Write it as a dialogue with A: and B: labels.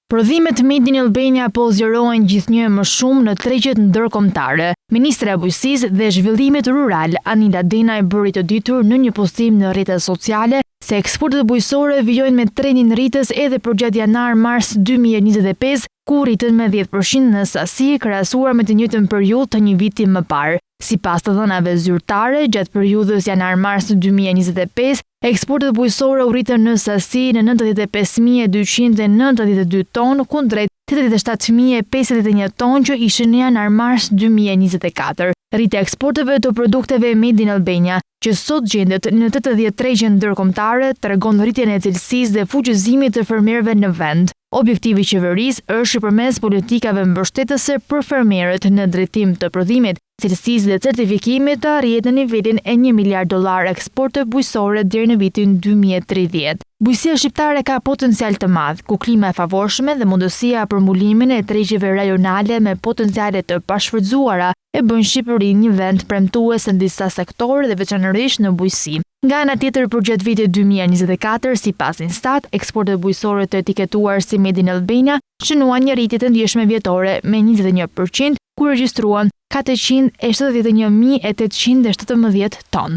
A: Prodhimet Made in Albania po zgjerohen gjithnjë më shumë në tregjet ndërkombëtare. Ministra e Bujqësisë dhe Zhvillimit Rural, Anila Denaj, bëri të ditur në një postim në rrjetet sociale se eksportet bujqësore vijojnë me trendin rritës edhe për gjatë janar-mars 2025, ku rritën me 10% në sasi krahasuar me të njëjtën periudhë të një viti më parë. Sipas të dhënave zyrtare, gjatë periudhës janar-mars 2025, eksportet bujqësore u rritën në sasi në 95.292 ton kundrejt 87.051 ton që ishin në janar-mars 2024. Rritja e eksporteve të produkteve Made in Albania, që sot gjendet në 80 tregje ndërkombëtare, tregon rritjen e cilësisë dhe fuqizimit të fermerëve në vend. Objektivi i qeverisë është përmes politikave mbështetëse për fermerët në drejtim të prodhimit, cilësisë dhe certifikimit të arrihet në nivelin e $1 miliard eksporte bujqësore deri në vitin 2030. Bujqësia shqiptare ka potencial të madh, ku klima e favorshme dhe mundësia për mbulimin e tregjeve rajonale me potenciale të pashfrytzuara e bën Shqipërinë një vend premtues në disa sektore dhe veçanërisht në bujqësi. Nga ana tjetër, për gjatë vitit 2024, sipas Instat, eksportet bujqësore të etiketuar si Made in Albania shënuan një rritje të ndjeshme vjetore me 21%, ku regjistruan 471.817 ton.